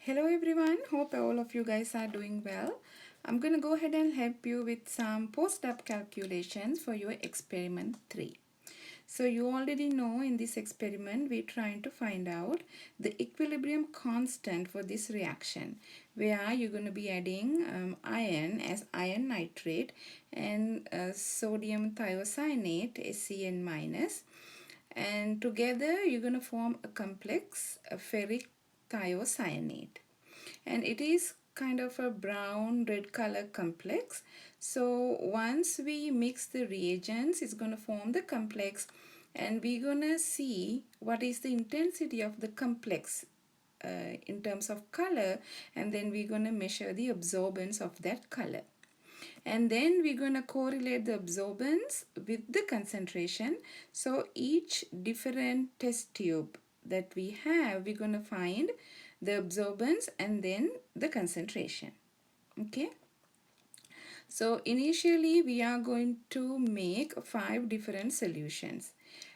Hello everyone, hope all of you guys are doing well. I'm going to go ahead and help you with some post-up calculations for your experiment 3. So you already know in this experiment we're trying to find out the equilibrium constant for this reaction, where you're going to be adding iron as iron nitrate and sodium thiocyanate SCN minus, and together you're going to form a complex, a ferric thiocyanate, and it is kind of a brown red color complex. So once we mix the reagents, it's going to form the complex, and we're going to see what is the intensity of the complex in terms of color, and then we're going to measure the absorbance of that color. And then we're going to correlate the absorbance with the concentration. So each different test tube that we have, we're going to find the absorbance and then the concentration. Okay. So initially we are going to make 5 different solutions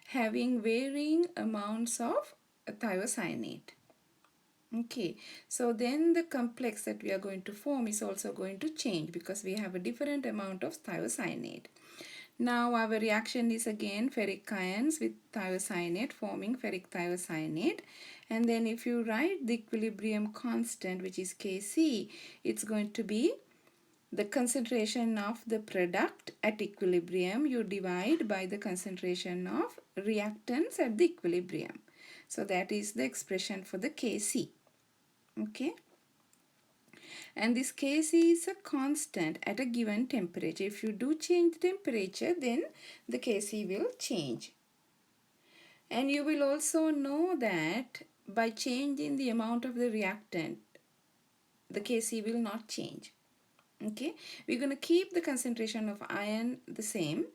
having varying amounts of thiocyanate. Okay, so then the complex that we are going to form is also going to change because we have a different amount of thiocyanate. Now our reaction is again ferric ions with thiocyanate forming ferric thiocyanate, and then if you write the equilibrium constant, which is Kc, it's going to be the concentration of the product at equilibrium you divide by the concentration of reactants at the equilibrium. So that is the expression for the Kc. Okay, and this Kc is a constant at a given temperature. If you do change the temperature, then the Kc will change. And you will also know that by changing the amount of the reactant, the Kc will not change. Okay, we're going to keep the concentration of iron the same,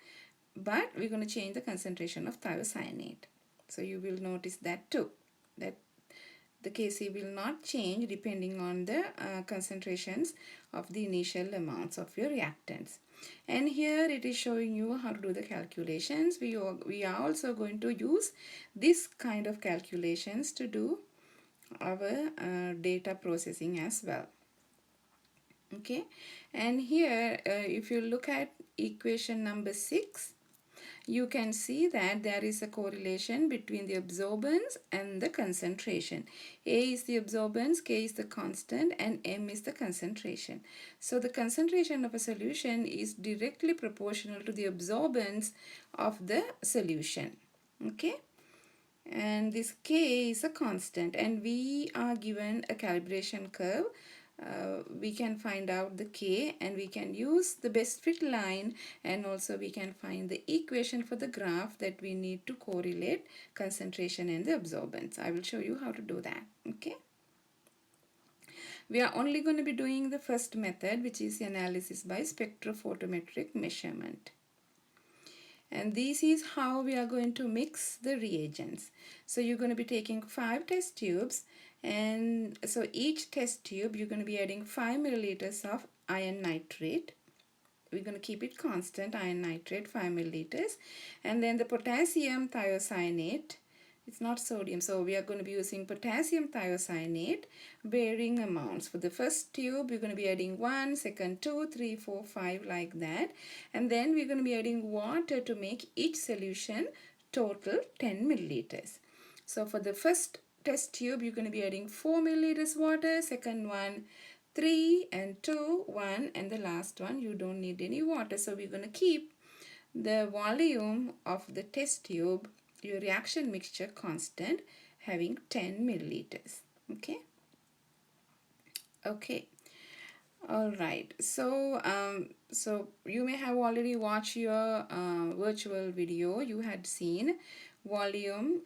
but we're going to change the concentration of thiocyanate. So you will notice that too, that the Kc will not change depending on the concentrations of the initial amounts of your reactants. And here it is showing you how to do the calculations. We are also going to use this kind of calculations to do our data processing as well. Okay, and here if you look at equation number 6, you can see that there is a correlation between the absorbance and the concentration. A is the absorbance, K is the constant, and M is the concentration. So the concentration of a solution is directly proportional to the absorbance of the solution. Okay, and this K is a constant, and we are given a calibration curve. We can find out the K, and we can use the best fit line, and also we can find the equation for the graph that we need to correlate concentration and the absorbance. I will show you how to do that. Okay, we are only going to be doing the first method, which is the analysis by spectrophotometric measurement. And this is how we are going to mix the reagents. So you're going to be taking 5 test tubes, and so each test tube you're going to be adding 5 milliliters of iron nitrate. We're going to keep it constant, iron nitrate 5 milliliters, and then the potassium thiocyanate. It's not sodium, so we are going to be using potassium thiocyanate, varying amounts. For the first tube, we're going to be adding 1, second 2, 3, 4, 5, like that. And then we're going to be adding water to make each solution total 10 milliliters. So for the first test tube, you're going to be adding 4 milliliters water, second one 3 and 2, 1, and the last one you don't need any water. So we're going to keep the volume of the test tube, your reaction mixture, constant, having 10 milliliters. Okay, all right. So so you may have already watched your virtual video. You had seen volume,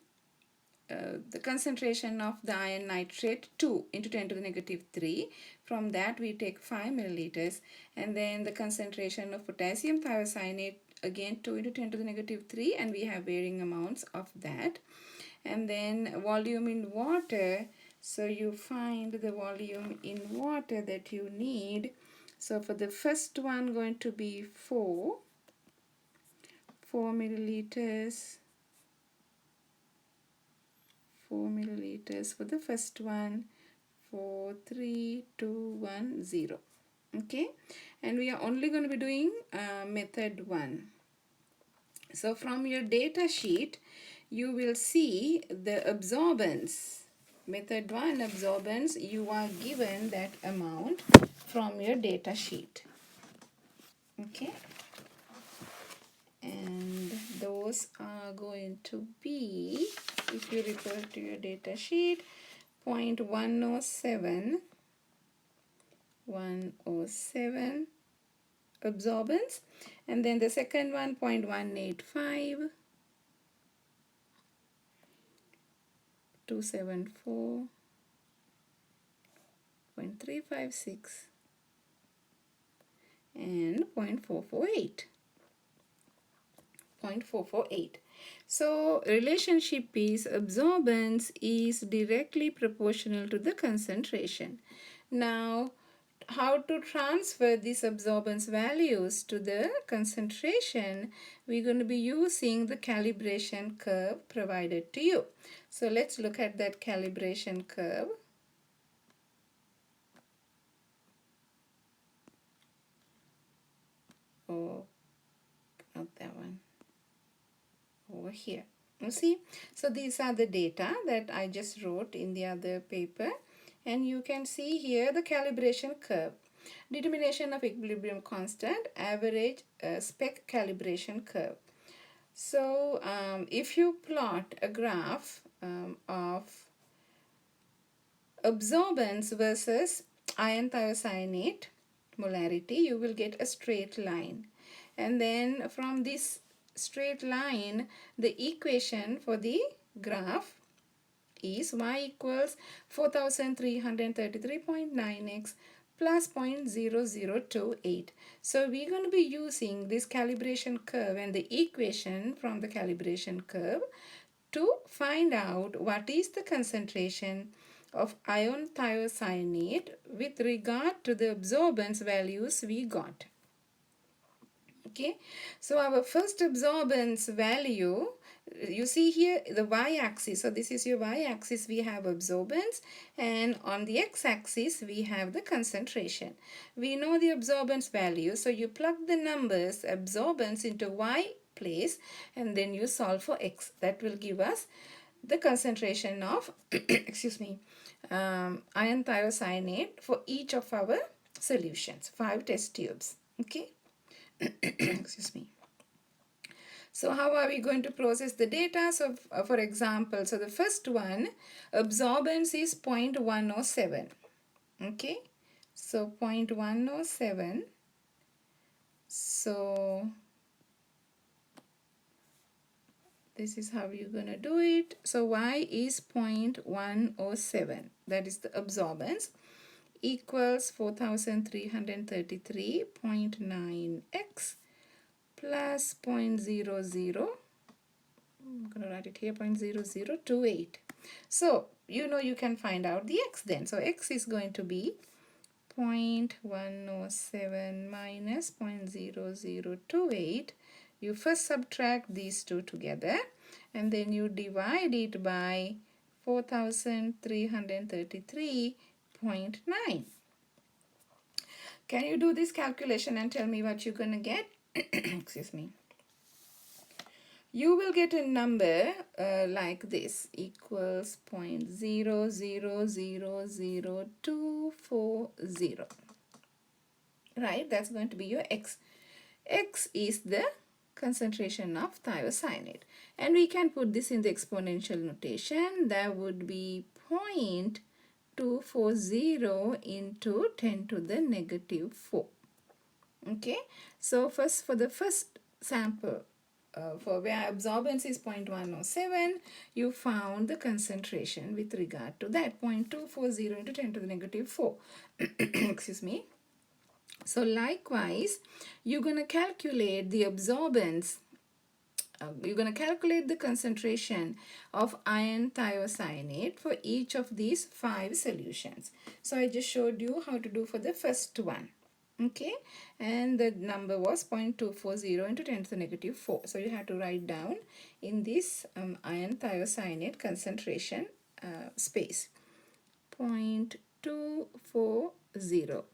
the concentration of the iron nitrate 2 into 10 to the negative 3. From that we take 5 milliliters, and then the concentration of potassium thiocyanate, again 2 into 10 to the negative 3, and we have varying amounts of that. And then volume in water, so you find the volume in water that you need. So for the first one going to be 4 milliliters, 4 milliliters for the first one, 4, 3, 2, 1, 0. Okay, and we are only going to be doing method 1. So from your data sheet, you will see the absorbance. Method 1 absorbance, you are given that amount from your data sheet. Okay, and those are going to be, if you refer to your data sheet, 0.107 absorbance, and then the second one 0.185, 274, 0.356, and 0.448. 0.448. So relationship is absorbance is directly proportional to the concentration. Now, how to transfer these absorbance values to the concentration? We're going to be using the calibration curve provided to you. So let's look at that calibration curve. Oh, not that one. Over here. You see? So these are the data that I just wrote in the other paper. And you can see here the calibration curve. Determination of equilibrium constant, average spec calibration curve. So if you plot a graph of absorbance versus iron thiocyanate molarity, you will get a straight line. And then from this straight line, the equation for the graph is y equals 4333.9x plus 0.0028. So we're going to be using this calibration curve and the equation from the calibration curve to find out what is the concentration of iron thiocyanate with regard to the absorbance values we got. Okay, so our first absorbance value, you see here the y-axis. So this is your y-axis, we have absorbance, and on the x-axis we have the concentration. We know the absorbance value, so you plug the numbers absorbance into y place and then you solve for x. That will give us the concentration of excuse me, iron thiocyanate for each of our solutions, 5 test tubes. Okay. Excuse me. So how are we going to process the data? So for example, so the first one, absorbance is 0.107. Okay, so 0.107. So this is how you're going to do it. So y is 0.107. That is the absorbance, equals 4333.9x plus 0.00, I'm going to write it here, 0.0028. So you know you can find out the x then. So x is going to be 0.107 minus 0.0028. You first subtract these two together and then you divide it by 4333.9. Can you do this calculation and tell me what you're going to get? Excuse me. You will get a number like this, equals 0.000240. Right, that's going to be your x. X is the concentration of thiocyanate. And we can put this in the exponential notation. That would be 0.240 into 10 to the negative 4. Okay, so first for the first sample, for where absorbance is 0.107, you found the concentration with regard to that, 0.240 into 10 to the negative 4. Excuse me. So likewise, you're going to calculate the absorbance. You're going to calculate the concentration of iron thiocyanate for each of these 5 solutions. So I just showed you how to do for the first one. Okay, and the number was 0.240 into 10 to the negative 4. So you have to write down in this iron thiocyanate concentration space, 0.240 0.240.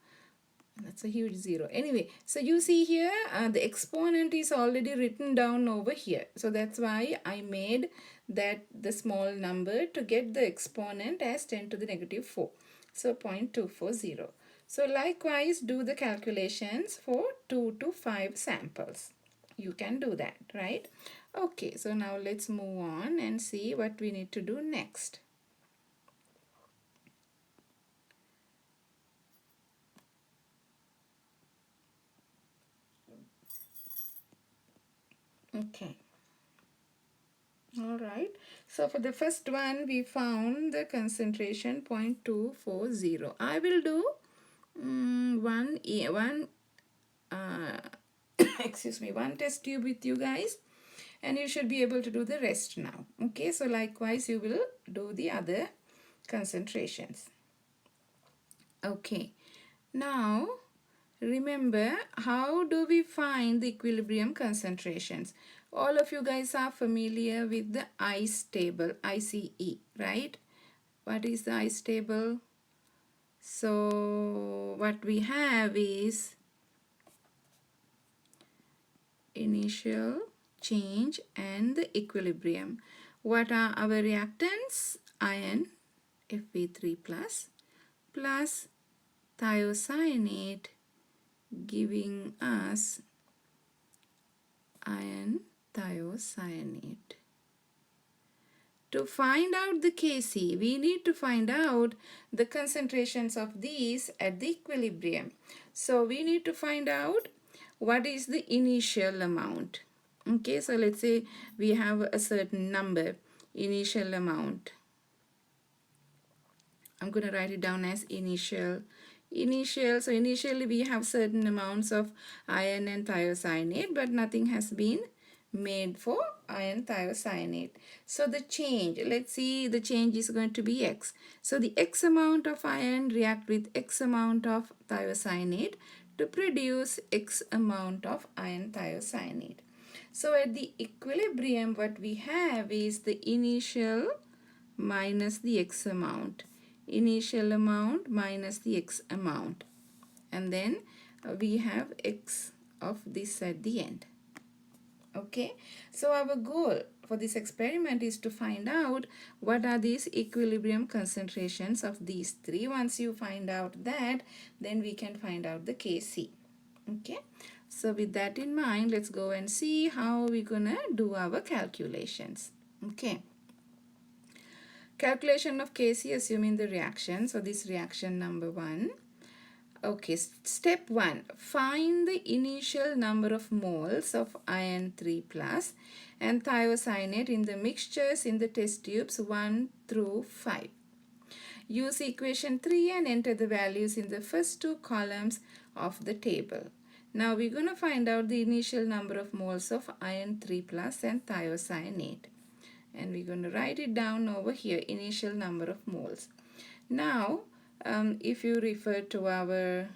That's a huge zero. Anyway, so you see here the exponent is already written down over here. So that's why I made that the small number to get the exponent as 10 to the negative 4. So 0.240. So likewise do the calculations for 2 to 5 samples. You can do that, right? Okay, so now let's move on and see what we need to do next. Okay. All right. So for the first one, we found the concentration 0.240. I will do one excuse me, one test tube with you guys, and you should be able to do the rest now. Okay. So likewise, you will do the other concentrations. Okay. Now remember, how do we find the equilibrium concentrations? All of you guys are familiar with the ICE table, ICE, right? What is the ICE table? So what we have is initial, change, and the equilibrium. What are our reactants? Iron, Fe3+, plus thiocyanate, giving us iron thiocyanate. To find out the Kc, we need to find out the concentrations of these at the equilibrium. So we need to find out what is the initial amount. Okay, so let's say we have a certain number, initial amount. I'm going to write it down as initial. So initially we have certain amounts of iron and thiocyanate, but nothing has been made for iron thiocyanate. So the change, let's see, the change is going to be X. So the X amount of iron react with X amount of thiocyanate to produce X amount of iron thiocyanate. So at the equilibrium, what we have is the initial minus the X amount. Initial amount minus the X amount. And then we have X of this at the end. Okay, so our goal for this experiment is to find out what are these equilibrium concentrations of these three. Once you find out that, then we can find out the Kc. Okay, so with that in mind, let's go and see how we're gonna do our calculations. Okay, calculation of Kc assuming the reaction. So this reaction number 1. Okay, step 1. Find the initial number of moles of iron 3 plus and thiocyanate in the mixtures in the test tubes 1 through 5. Use equation 3 and enter the values in the first two columns of the table. Now we're going to find out the initial number of moles of iron 3 plus and thiocyanate. And we're going to write it down over here, initial number of moles. Now, if you refer to our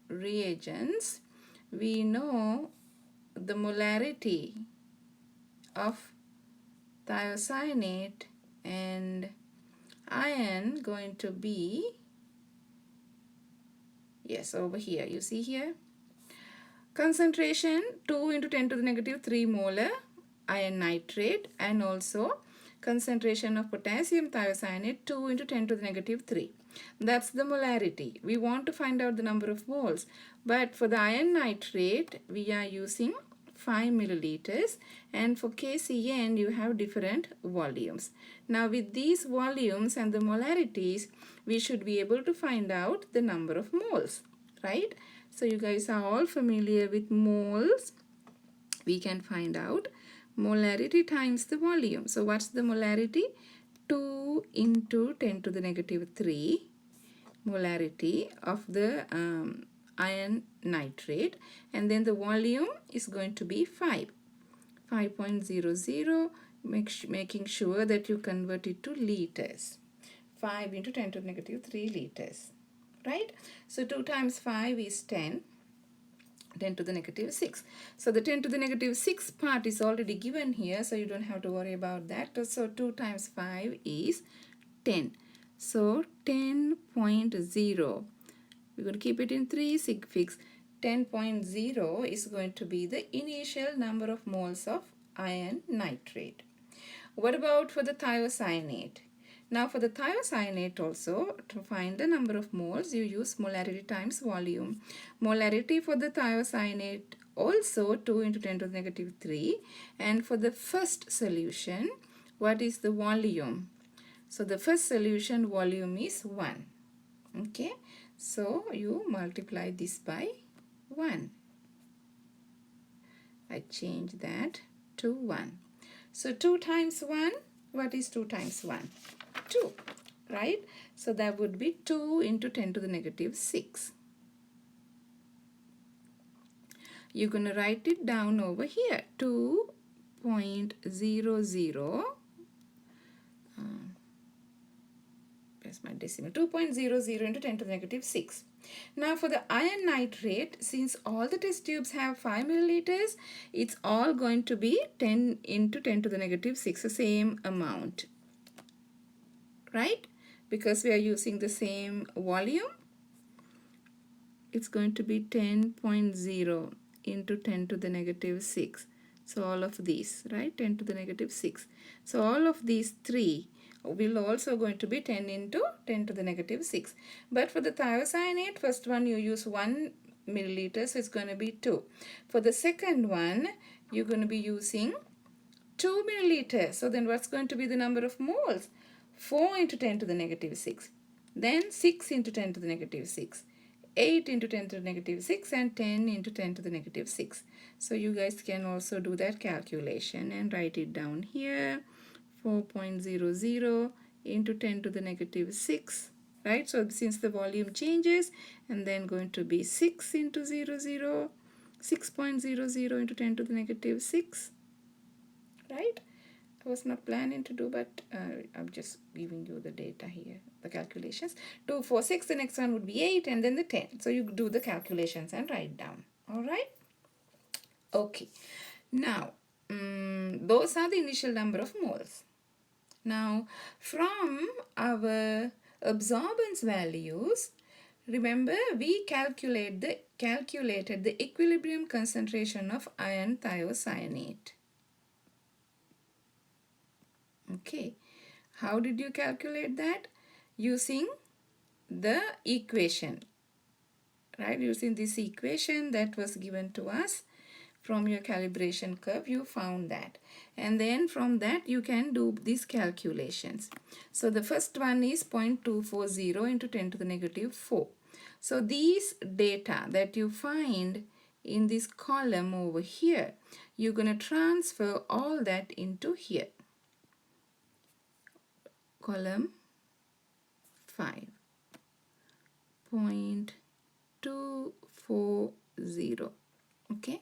reagents, we know the molarity of thiocyanate and iron going to be, yes, over here. You see here? Concentration 2 into 10 to the negative 3 molar iron nitrate, and also concentration of potassium thiocyanate 2 into 10 to the negative 3. That's the molarity. We want to find out the number of moles, but for the iron nitrate we are using 5 milliliters, and for KCN you have different volumes. Now with these volumes and the molarities, we should be able to find out the number of moles, right? So you guys are all familiar with moles. We can find out molarity times the volume. So what's the molarity? 2 into 10 to the negative 3 molarity of the iron nitrate, and then the volume is going to be 5.00, making sure that you convert it to liters. 5 into 10 to the negative 3 liters, right? So 2 times 5 is 10. 10 to the negative 6. So the 10 to the negative 6 part is already given here, so you don't have to worry about that. So 2 times 5 is 10. So 10.0, we're going to keep it in 3 sig figs. 10.0 is going to be the initial number of moles of iron nitrate. What about for the thiocyanate? Now for the thiocyanate also, to find the number of moles, you use molarity times volume. Molarity for the thiocyanate also 2 into 10 to the negative 3. And for the first solution, what is the volume? So the first solution volume is 1. Okay, so you multiply this by 1. I change that to 1. So 2 times 1, what is 2 times 1? 2, right? So that would be 2 into 10 to the negative 6. You're going to write it down over here. 2.00, where's my decimal? 2.00 into 10 to the negative 6. Now for the iron nitrate, since all the test tubes have 5 milliliters, it's all going to be 10 into 10 to the negative 6, the same amount, right? Because we are using the same volume, it's going to be 10.0 into 10 to the negative 6. So all of these, right? 10 to the negative 6. So all of these three will also going to be 10 into 10 to the negative 6. But for the thiocyanate, first one you use 1 milliliter, so it's going to be 2. For the second one, you're going to be using 2 milliliters. So then what's going to be the number of moles? 4 into 10 to the negative 6. Then 6 into 10 to the negative 6. 8 into 10 to the negative 6 and 10 into 10 to the negative 6. So you guys can also do that calculation and write it down here. 4.00 into 10 to the negative 6. Right? So since the volume changes, and then going to be 6 into 00. 6.00 into 10 to the negative 6. Right? I was not planning to do, but I'm just giving you the data here, the calculations. 2, 4, 6, the next one would be 8, and then the 10. So you do the calculations and write down. All right? Okay. Now, those are the initial number of moles. Now, from our absorbance values, remember we calculated the equilibrium concentration of iron thiocyanate. Okay, how did you calculate that? Using the equation, right? Using this equation that was given to us from your calibration curve, you found that. And then from that you can do these calculations. So the first one is 0.240 into 10 to the negative 4. So these data that you find in this column over here, you're going to transfer all that into here. Column 5.240. Okay.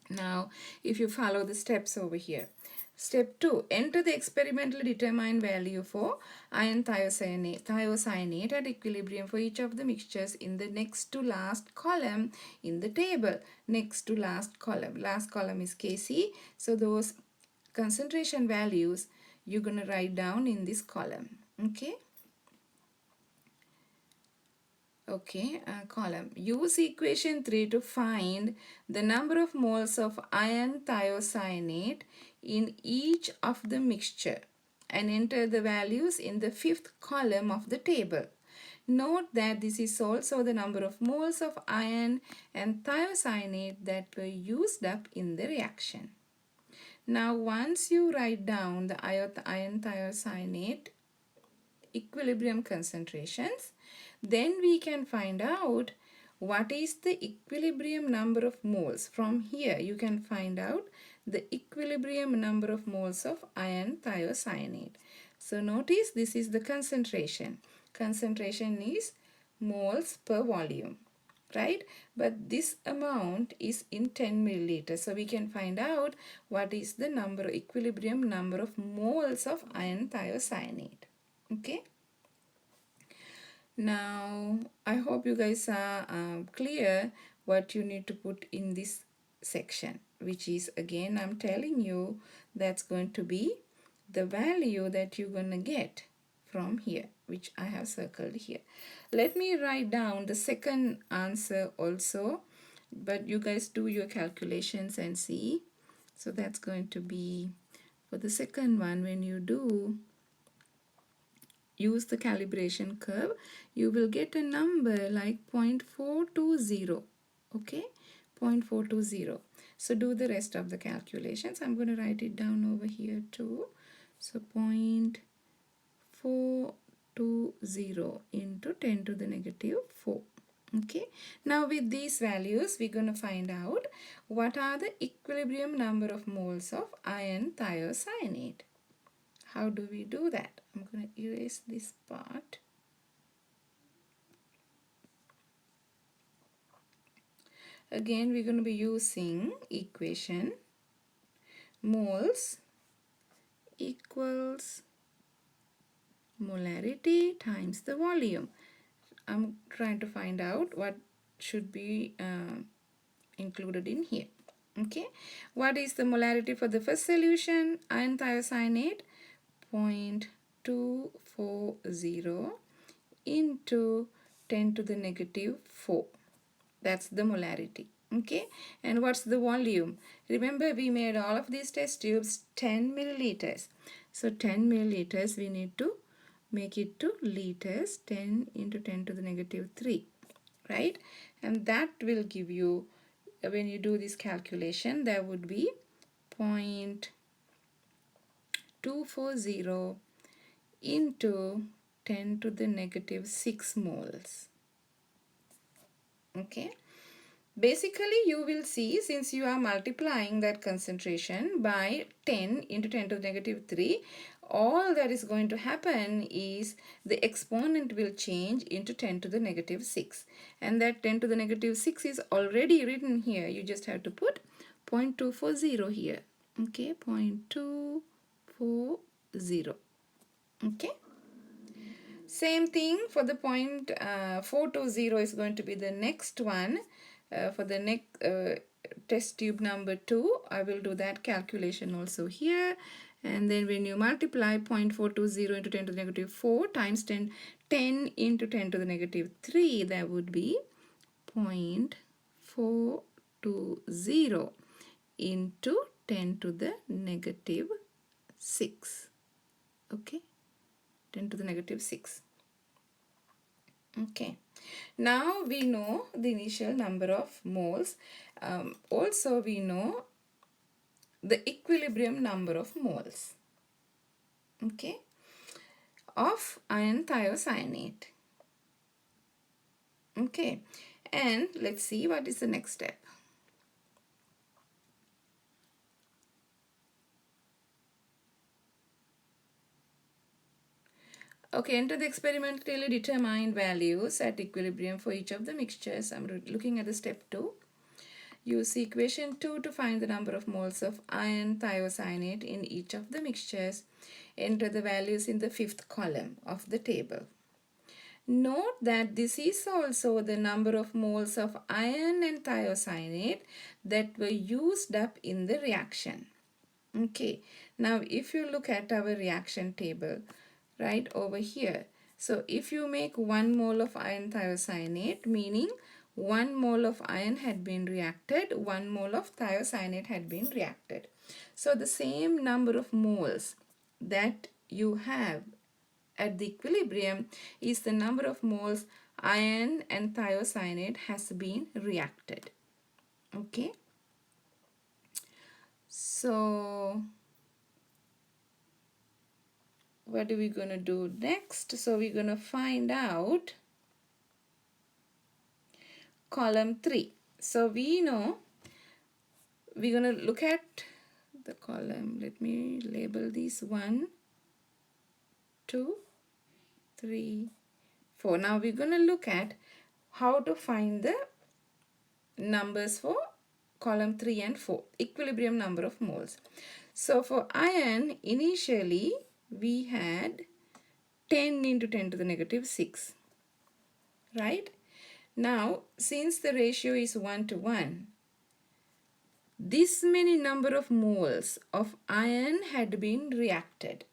Now, if you follow the steps over here. Step 2. Enter the experimentally determined value for iron thiocyanate at equilibrium for each of the mixtures in the next to last column in the table. Next to last column. Last column is Kc. So those concentration values you're going to write down in this column. Okay. Okay, column. Use equation 3 to find the number of moles of iron thiocyanate in each of the mixture and enter the values in the fifth column of the table. Note that this is also the number of moles of iron and thiocyanate that were used up in the reaction. Now, once you write down the iron thiocyanate equilibrium concentrations, then we can find out what is the equilibrium number of moles. From here you can find out the equilibrium number of moles of iron thiocyanate. So notice this is the concentration. Concentration is moles per volume, right? But this amount is in 10 milliliters. So we can find out what is the equilibrium number of moles of iron thiocyanate. Okay. Now, I hope you guys are clear what you need to put in this section, which is, again, I'm telling you that's going to be the value that you're going to get from here, which I have circled here. Let me write down the second answer also, but you guys do your calculations and see. So that's going to be, for the second one, when you do use the calibration curve, you will get a number like 0.420. Okay, 0.420. So do the rest of the calculations. I'm going to write it down over here too. So 0.420 into 10 to the negative 4. Okay, now with these values we're going to find out what are the equilibrium number of moles of iron thiocyanate. How do we do that? I'm going to erase this part. Again, we're going to be using equation moles equals molarity times the volume. I'm trying to find out what should be included in here. Okay, what is the molarity for the first solution? Iron thiocyanate 0.240 into 10 to the negative 4. That's the molarity. Okay, and what's the volume? Remember, we made all of these test tubes 10 milliliters. So 10 milliliters, we need to make it to liters. 10 into 10 to the negative 3, right? And that will give you, when you do this calculation, there would be 0.240 into 10 to the negative 6 moles. Okay, basically you will see, since you are multiplying that concentration by 10 into 10 to the negative 3, all that is going to happen is the exponent will change into 10 to the negative 6, and that 10 to the negative 6 is already written here. You just have to put 0.240 here. Okay, 0.240. Okay, same thing for the 0.420 is going to be the next one. For the next test tube number 2, I will do that calculation also here. And then when you multiply 0.420 into 10 to the negative 4 times 10 into 10 to the negative 3, that would be 0.420 into 10 to the negative 6. Okay, 10 to the negative 6. Okay, now we know the initial number of moles. Also we know the equilibrium number of moles, okay, of iron thiocyanate. Okay, and let's see what is the next step. Okay, enter the experimentally determined values at equilibrium for each of the mixtures. I'm looking at the step 2. Use equation 2 to find the number of moles of iron thiocyanate in each of the mixtures. Enter the values in the 5th column of the table. Note that this is also the number of moles of iron and thiocyanate that were used up in the reaction. Okay, now if you look at our reaction table, right over here. So if you make 1 mole of iron thiocyanate, meaning 1 mole of iron had been reacted, 1 mole of thiocyanate had been reacted. So the same number of moles that you have at the equilibrium is the number of moles iron and thiocyanate has been reacted. Okay. So what are we going to do next? So we're going to find out column 3. So we know we're going to look at the column. Let me label these 1, 2, 3, 4. Now we're going to look at how to find the numbers for column 3 and 4, equilibrium number of moles. So for iron, initially we had 10 into 10 to the negative 6, right? Now, since the ratio is 1 to 1, this many number of moles of iron had been reacted.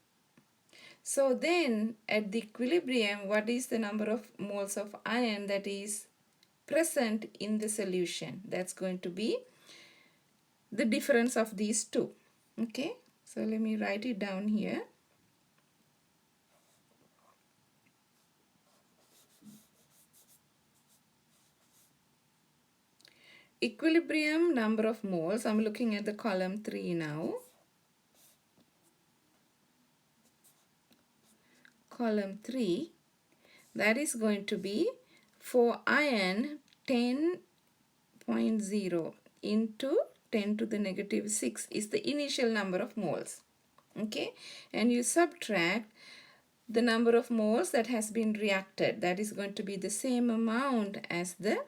So then at the equilibrium, what is the number of moles of iron that is present in the solution? That's going to be the difference of these two. Okay, so let me write it down here. Equilibrium number of moles, I'm looking at the column 3 now. Column 3, that is going to be for iron 10.0 into 10 to the negative 6 is the initial number of moles. Okay, and you subtract the number of moles that has been reacted. That is going to be the same amount as the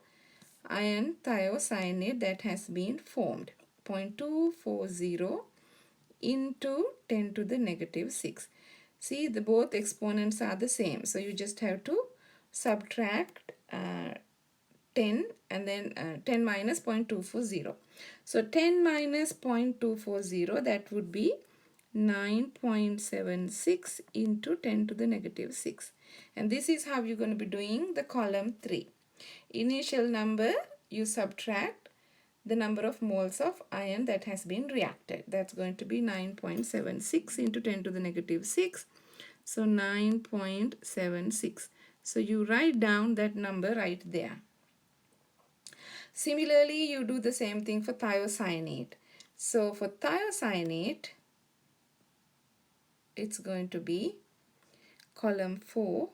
iron thiocyanate that has been formed. 0.240 into 10 to the negative 6. See, the both exponents are the same. So you just have to subtract 10 and then 10 minus 0.240. So 10 minus 0.240, that would be 9.76 into 10 to the negative 6. And this is how you're going to be doing the column 3. Initial number, you subtract the number of moles of iron that has been reacted. That's going to be 9.76 into 10 to the negative 6. So 9.76. So you write down that number right there. Similarly, you do the same thing for thiocyanate. So for thiocyanate, it's going to be column 4,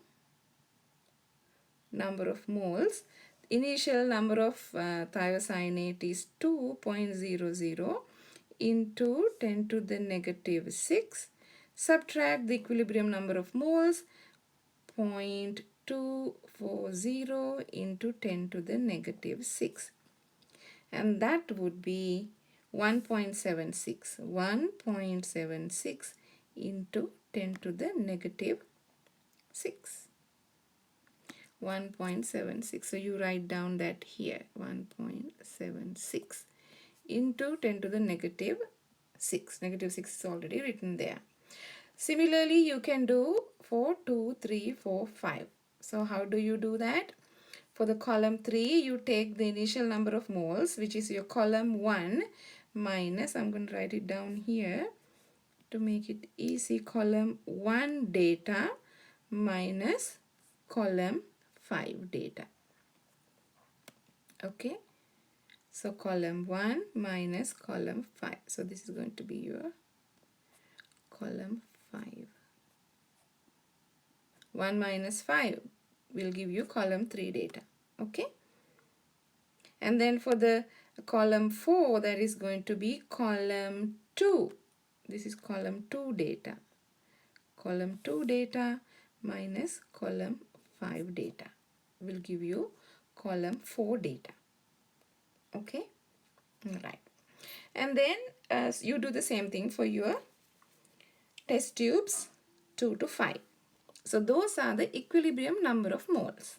number of moles. Initial number of thiocyanate is 2.00 into 10 to the negative 6. Subtract the equilibrium number of moles, 0.240 into 10 to the negative 6. And that would be 1.76. 1.76 into 10 to the negative 6. 1.76. So you write down that here, 1.76 into 10 to the negative 6. Negative 6 is already written there. Similarly, you can do 4, 2, 3, 4, 5. So how do you do that? For the column 3, you take the initial number of moles, which is your column 1 minus, I'm going to write it down here to make it easy, column 1 data minus column 5 data. Okay, so column 1 minus column 5. So this is going to be your column 5. 1 minus 5 will give you column 3 data. Okay, and then for the column 4, that is going to be column 2. This is column 2 data. Column 2 data minus column 5 data will give you column 4 data. Okay, right. And then you do the same thing for your test tubes 2 to 5. So those are the equilibrium number of moles.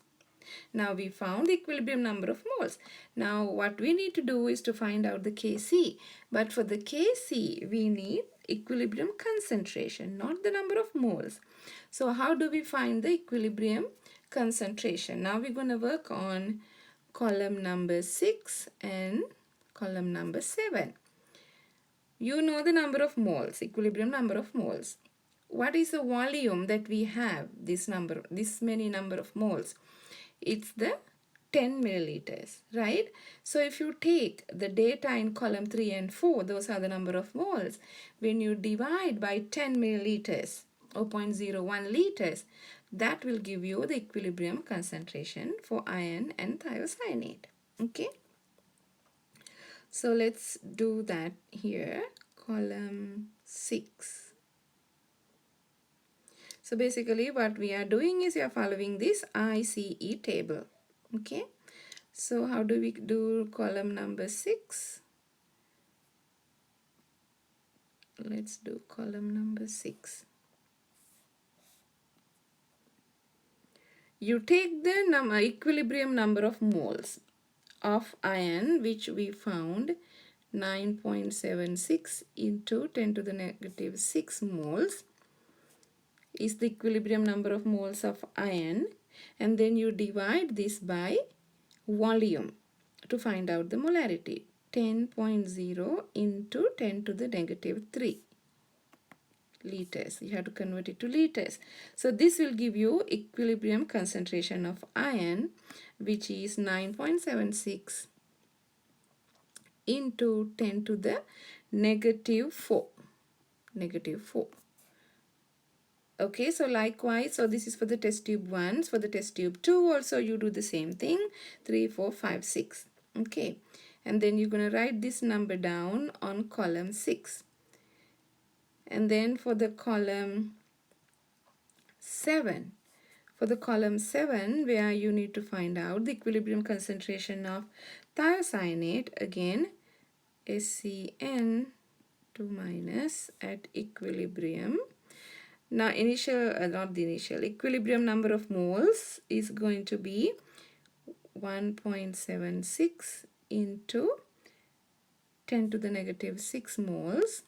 Now we found the equilibrium number of moles. Now what we need to do is to find out the Kc. But for the Kc, we need equilibrium concentration, not the number of moles. So how do we find the equilibrium concentration? Now we're going to work on column number 6 and column number 7. You know the number of moles, equilibrium number of moles. What is the volume that we have, this many number of moles? It's the 10 milliliters, right? So if you take the data in column 3 and 4, those are the number of moles. When you divide by 10 milliliters or 0.01 liters, that will give you the equilibrium concentration for iron and thiocyanate. Okay, so let's do that here. Column 6. So basically what we are doing is we are following this ICE table. Okay, so how do we do column number 6? Let's do column number 6. You take the equilibrium number of moles of iron, which we found 9.76 into 10 to the negative 6 moles is the equilibrium number of moles of iron, and then you divide this by volume to find out the molarity. 10.0 into 10 to the negative 3 liters. You have to convert it to liters. So this will give you equilibrium concentration of iron, which is 9.76 into 10 to the negative 4. Negative 4. Okay, so likewise, so this is for the test tube 1. For the test tube 2 also you do the same thing. 3, 4, 5, 6. Okay, and then you're going to write this number down on column 6. And then for the column 7. For the column 7, where you need to find out the equilibrium concentration of thiocyanate, again SCN 2 minus at equilibrium. Now equilibrium number of moles is going to be 1.76 into 10 to the negative 6 moles,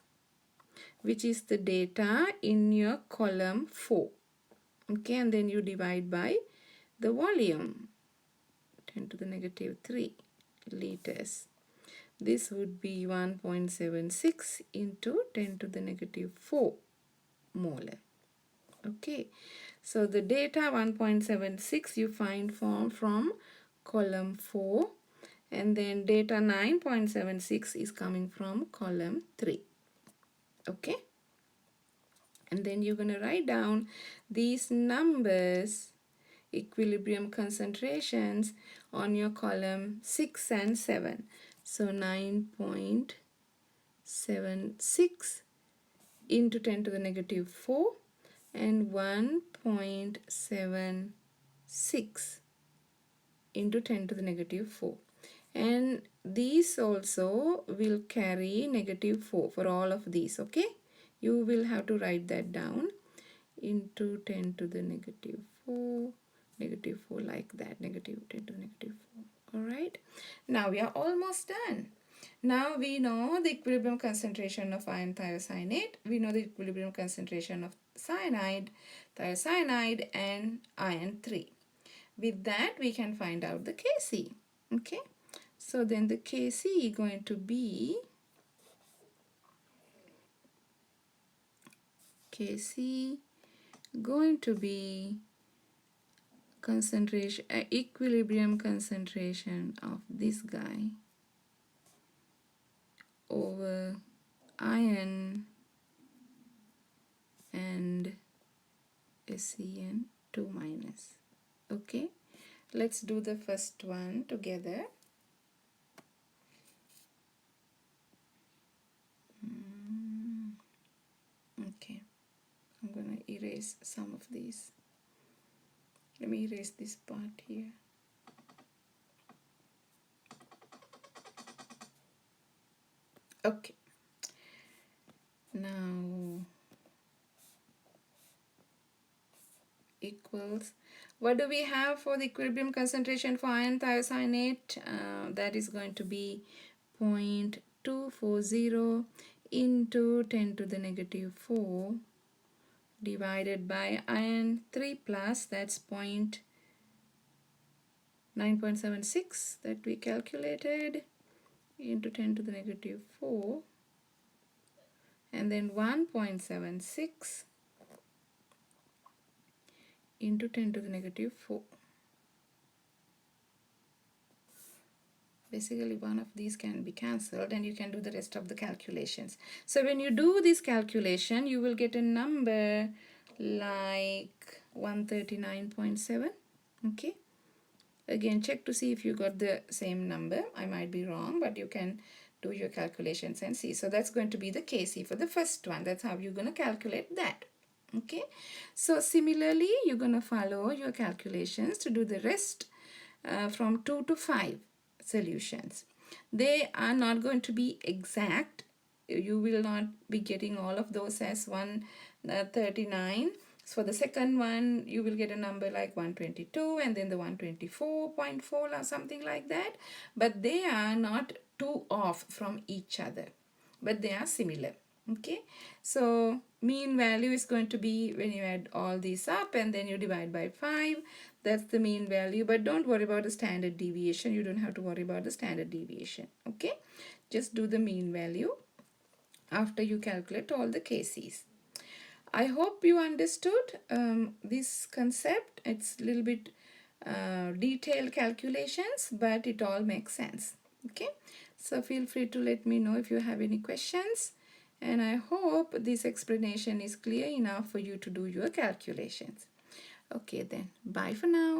which is the data in your column 4. Okay, and then you divide by the volume, 10 to the negative 3 liters. This would be 1.76 into 10 to the negative 4 molar. Okay, so the data 1.76 you find from column 4, and then data 9.76 is coming from column 3. Okay, and then you're going to write down these numbers, equilibrium concentrations, on your column 6 and 7. So 9.76 into 10 to the negative 4 and 1.76 into 10 to the negative 4. And these also will carry negative 4 for all of these. Okay, you will have to write that down into 10 to the negative 4, negative 4 like that, negative 10 to the negative 4. Alright, now we are almost done. Now we know the equilibrium concentration of iron thiocyanate, we know the equilibrium concentration of cyanide, thiocyanide, and iron 3. With that we can find out the Kc. Okay, so then the Kc is going to be concentration, equilibrium concentration of this guy over iron and SCN 2 minus. Okay, let's do the first one together. Okay, I'm gonna erase some of these. Let me erase this part here. Okay, now equals, what do we have for the equilibrium concentration for iron thiocyanate? That is going to be 0.240 into 10 to the negative 4 divided by iron 3 plus, that's 9.76 that we calculated, into 10 to the negative 4, and then 1.76 into 10 to the negative 4. Basically one of these can be cancelled and you can do the rest of the calculations. So when you do this calculation, you will get a number like 139.7. okay, again check to see if you got the same number. I might be wrong, but you can do your calculations and see. So that's going to be the Kc for the first one. That's how you're going to calculate that. Okay, so similarly you're going to follow your calculations to do the rest from 2 to 5 solutions. They are not going to be exact. You will not be getting all of those as 139. So for the second one you will get a number like 122 and then the 124.4 or something like that, but they are not too off from each other, but they are similar. Okay, so mean value is going to be when you add all these up and then you divide by 5. That's the mean value, but don't worry about the standard deviation. You don't have to worry about the standard deviation. Okay, just do the mean value after you calculate all the KCs. I hope you understood this concept. It's a little bit detailed calculations, but it all makes sense. Okay, so feel free to let me know if you have any questions, and I hope this explanation is clear enough for you to do your calculations. Okay then, bye for now.